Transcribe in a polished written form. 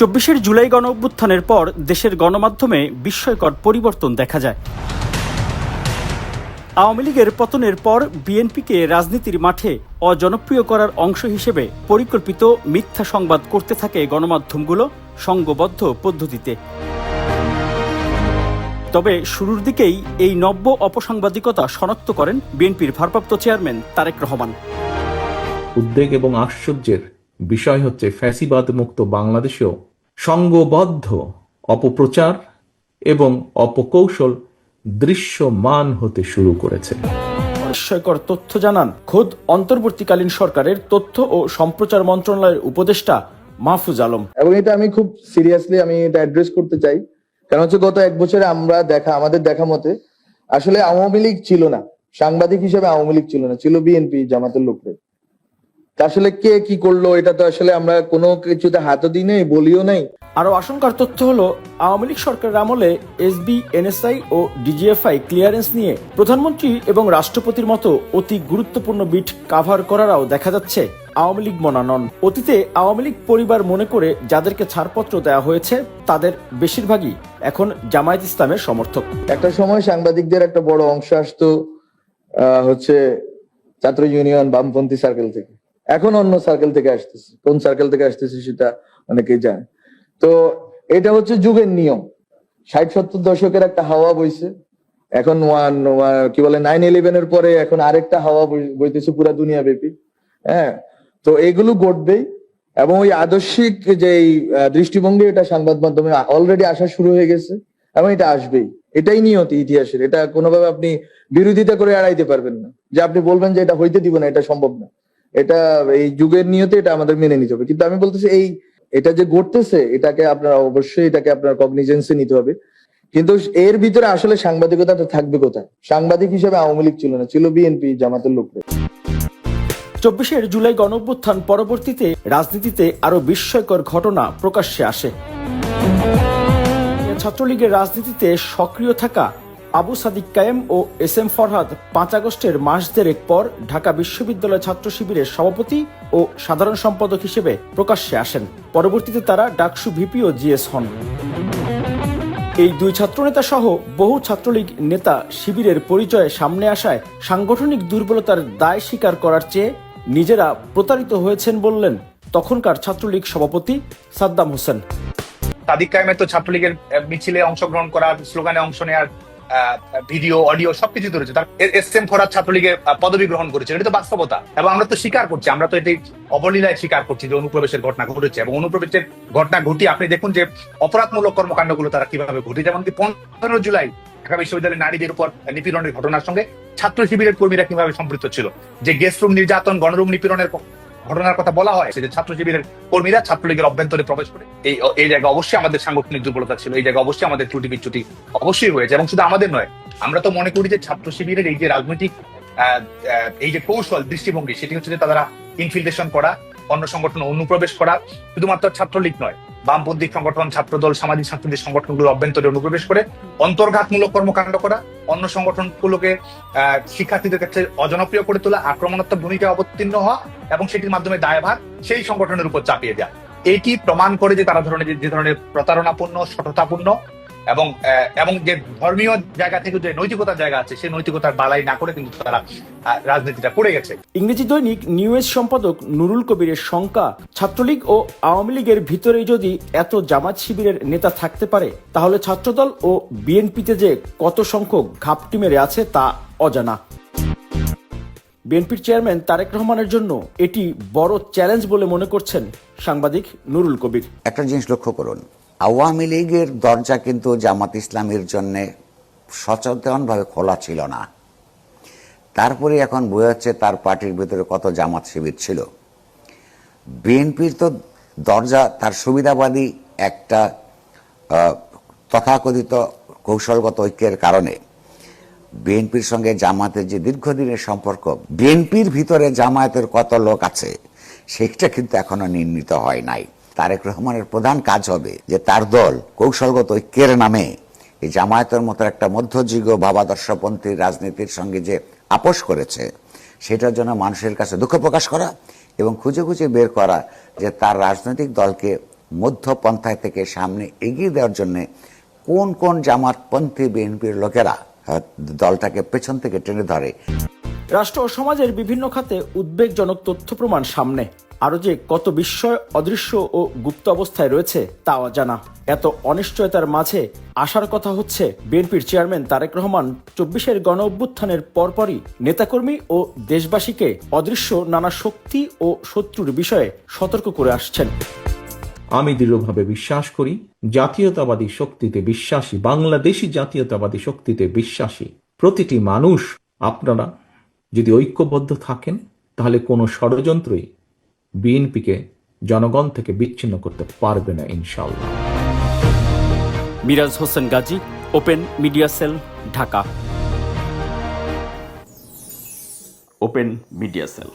২৪ জুলাই গণঅভ্যুত্থানের পর দেশের গণমাধ্যমে বিস্ময়কর পরিবর্তন দেখা যায়। আওয়ামী লীগের পতনের পর বিএনপিকে রাজনীতির মাঠে অজনপ্রিয় করার অংশ হিসেবে পরিকল্পিত মিথ্যা সংবাদ করতে থাকে গণমাধ্যমগুলো সংঘবদ্ধ পদ্ধতিতে। তবে শুরুর দিকেই এই নব্য অপসাংবাদিকতা শনাক্ত করেন বিএনপির ভারপ্রাপ্ত চেয়ারম্যান তারেক রহমান। উদ্বেগ এবং আশ্চর্যের বিষয় হচ্ছে ফ্যাসিবাদ মুক্ত বাংলাদেশেও সংঘবদ্ধ অপপ্রচার এবং অপকৌশল দৃশ্যমান হতে শুরু করেছে। বিস্ময়কর তথ্য জানান খোদ অন্তর্বর্তীকালীন সরকারের তথ্য ও সম্প্রচার মন্ত্রণালয়ের উপদেষ্টা মাহফুজ আলম। এবং এটা আমি খুব সিরিয়াসলি এটা অ্যাড্রেস করতে চাই, কারণ হচ্ছে গত এক বছরে আমাদের দেখা মতে আসলে আওয়ামী লীগ ছিল না, সাংবাদিক হিসেবে আওয়ামী লীগ ছিল না, ছিল বিএনপি জামাতের লোকরে। আসলে কে কি করলো এটা তো আসলে আমরা কোনো কিছুতে হাতও দিই নাই, বলিও নাই। আরো আশঙ্কার তথ্য হলো আওয়ামী লীগ সরকারের আমলে এসবি, এনএসআই ও ডিজিএফআই ক্লিয়ারেন্স নিয়ে প্রধানমন্ত্রী এবং রাষ্ট্রপতির মতো অতি গুরুত্বপূর্ণ বিট কাভার করারও দেখা যাচ্ছে আওয়ামী লীগ মনা নন। অতীতে আওয়ামী লীগ পরিবার মনে করে যাদেরকে ছাড়পত্র দেওয়া হয়েছে তাদের বেশিরভাগই এখন জামায়াত ইসলামের সমর্থক। একটা সময় সাংবাদিকদের একটা বড় অংশ আসতো হচ্ছে ছাত্র ইউনিয়ন বামপন্থী সার্কেল থেকে, এখন অন্য সার্কেল থেকে আসতেছে। কোন সার্কেল থেকে আসতেছে সেটা অনেকেই জানে। তো এটা হচ্ছে যুগের নিয়ম। 60-70 দশকের একটা হাওয়া বইছে, এখন কি বলে 9/11-এর পরে এখন আরেকটা হাওয়া বইতেছে পুরা দুনিয়া ব্যাপী। হ্যাঁ, তো এগুলো ঘটবেই এবং ওই আদর্শিক যে দৃষ্টিভঙ্গি এটা সংবাদ মাধ্যমে অলরেডি আসা শুরু হয়ে গেছে এবং এটা আসবেই। এটাই নিয়তি ইতিহাসের, এটা কোনোভাবে আপনি বিরোধিতা করে এড়াইতে পারবেন না, যে আপনি বলবেন যে এটা হইতে দিব না, এটা সম্ভব না। এটা এই যুগের নিয়তে, এটা আমাদের মেনে নিতে হবে। কিন্তু আমি বলতেছি এটা যে ঘটতেছে এটাকে আপনার কগনিজেন্সে নিতে হবে। কিন্তু এর ভিতরে আসলে সাংবাদিকতাটা থাকবে কোথায়? সাংবাদিক হিসেবে আওয়ামী লীগ ছিল না, ছিল বিএনপি জামাতের লোকরা। ২৪ জুলাই গণঅভ্যুত্থান পরবর্তীতে রাজনীতিতে আরো বিস্ময়কর ঘটনা প্রকাশ্যে আসে। ছাত্রলীগের রাজনীতিতে সক্রিয় থাকা আবু সাদিক কায়েম ও এস.এম. ফরহাদ ৫ আগস্টের মাস দেড়েক পর ঢাকা বিশ্ববিদ্যালয় ছাত্র শিবিরের সভাপতি ও সাধারণ সম্পাদক হিসেবে প্রকাশ্যে আসেন। পরবর্তীতে তারা ডাকসু ভিপি ও জিএস হন। এই দুই ছাত্রনেতা সহ বহু ছাত্রলীগ নেতা শিবিরের পরিচয়ে সামনে আসায় সাংগঠনিক দুর্বলতার দায় স্বীকার করার চেয়ে নিজেরা প্রতারিত হয়েছেন বললেন তখনকার ছাত্রলীগ সভাপতি সাদ্দাম হোসেন। সাদিক কায়েমের তো ছাত্রলীগের মিছিলে অংশগ্রহণ করা, স্লোগানে অংশ নেওয়ার ভিডিও, অডিও সবকিছু ধরেছে। তার এস.এম. ফরহাদ ছাত্রলীগের পদবি গ্রহণ করেছে, এটা তো বাস্তবতা এবং আমরা তো স্বীকার করছি, আমরা তো এটি অবলীলায় স্বীকার করছি যে অনুপ্রবেশের ঘটনা ঘটেছে এবং অনুপ্রবেশের ঘটনা ঘটিয়ে আপনি দেখুন যে অপরাধমূলক কর্মকাণ্ডগুলো তারা কিভাবে ঘটে। যেমন 15 জুলাই ঢাকা বিশ্ববিদ্যালয়ের নারীদের উপর নিপীড়নের ঘটনার সঙ্গে ছাত্র শিবিরের কর্মীরা কিভাবে সম্পৃক্ত ছিল, যে গেস্ট রুম নির্যাতন, গণরুম নিপীড়নের ঘটনার কথা বলা হয়, যে ছাত্র শিবিরের কর্মীরা ছাত্রলীগের অভ্যন্তরে প্রবেশ করে এই জায়গায় অবশ্যই আমাদের সাংগঠনিক দুর্বলতা ছিল, এই জায়গায় অবশ্যই আমাদের ত্রুটি বিচ্যুতি অবশ্যই হয়েছে। এবং শুধু আমাদের নয়, আমরা তো মনে করি যে ছাত্র শিবিরের এই যে রাজনৈতিক এই যে কৌশল দৃষ্টিভঙ্গি, সেটি হচ্ছে যে তারা ইনফিলট্রেশন করা, অন্য সংগঠন অনুপ্রবেশ করা, শুধুমাত্র ছাত্রলীগ নয়, বামপন্থী সংগঠন, ছাত্রদল, সামাজিক সাংস্কৃতিক সংগঠনগুলোর অভ্যন্তরে অনুপ্রবেশ করে অন্তর্ঘাতমূলক কর্মকাণ্ড করা, অন্য সংগঠনগুলোকে শিক্ষার্থীদের কাছে অজনপ্রিয় করে তোলা, আক্রমণাত্মক ভূমিকা অবতীর্ণ হওয়া এবং সেটির মাধ্যমে দায়ভার সেই সংগঠনের উপর চাপিয়ে দেওয়া। এটি প্রমাণ করে যে তারা যে ধরনের প্রতারণাপূর্ণ, সততাপূর্ণ এবং যে ধর্মীয় জায়গা থেকে যে নৈতিকতার জায়গা আছে, সেই নৈতিকতার বালাই না করে কিন্তু তারা রাজনীতিটা করে গেছে। ইংরেজি দৈনিক নিউ এজ সম্পাদক নুরুল কবিরের শঙ্কা, ছাত্রলীগ ও আওয়ামী লীগের ভিতরে যদি এত জামাত শিবিরের নেতা থাকতে পারে তাহলে ছাত্রদল ও বিএনপিতে যে কত সংখ্যক ঘাপটি মেরে আছে তা অজানা। বিএনপির চেয়ারম্যান তারেক রহমানের জন্য এটি বড় চ্যালেঞ্জ বলে মনে করছেন সাংবাদিক নুরুল কবির। একটা জিনিস লক্ষ্য করুন, আওয়ামী লীগের দরজা কিন্তু জামাত ইসলামের জন্য সচেতনভাবে খোলা ছিল না। তারপরে এখন বোঝা যাচ্ছে তার পার্টির ভিতরে কত জামাত শিবির ছিল। বিএনপির তো দরজা তার সুবিধাবাদী একটা তথাকথিত কৌশলগত ঐক্যের কারণে বিএনপির সঙ্গে জামাতের যে দীর্ঘদিনের সম্পর্ক, বিএনপির ভিতরে জামায়াতের কত লোক আছে সেটা কিন্তু এখনো নির্ণীত হয় নাই। তারেক রহমানের প্রধান কাজ হবে যে তার দল কৌশলগত ঐক্যের নামে এই জামায়াতের মতো একটা মধ্যযুগীয় ভাবাদর্শপন্থী রাজনীতির সঙ্গে যে আপোষ করেছে সেটার জন্য মানুষের কাছে দুঃখ প্রকাশ করা এবং খুঁজে খুঁজে বের করা যে তার রাজনৈতিক দলকে মধ্যপন্থায় থেকে সামনে এগিয়ে দেওয়ার জন্য কোন কোন জামাতপন্থী বিএনপির লোকেরা দলটাকে পেছন থেকে টেনে ধরে। রাষ্ট্র ও সমাজের বিভিন্ন খাতে উদ্বেগজনক তথ্য প্রমাণ সামনে, আরও যে কত বিস্ময় অদৃশ্য ও গুপ্ত অবস্থায় রয়েছে তা অজানা। এত অনিশ্চয়তার মাঝে আসার কথা হচ্ছে বিএনপির চেয়ারম্যান তারেক রহমান 24-এর গণ অভ্যুত্থানের পরপরই নেতাকর্মী ও দেশবাসীকে অদৃশ্য নানা শক্তি ও শত্রুর বিষয়ে সতর্ক করে আসছেন। আমি দৃঢ়ভাবে বিশ্বাস করি, জাতীয়তাবাদী শক্তিতে বিশ্বাসী, বাংলাদেশি জাতীয়তাবাদী শক্তিতে বিশ্বাসী প্রতিটি মানুষ, আপনারা যদি ঐক্যবদ্ধ থাকেন তাহলে কোনো ষড়যন্ত্রই বিএনপিকে জনগণ থেকে বিচ্ছিন্ন করতে পারবে না ইনশাআল্লাহ। Miraj Hossain Gazi, open media cell, Dhaka. Open media sell.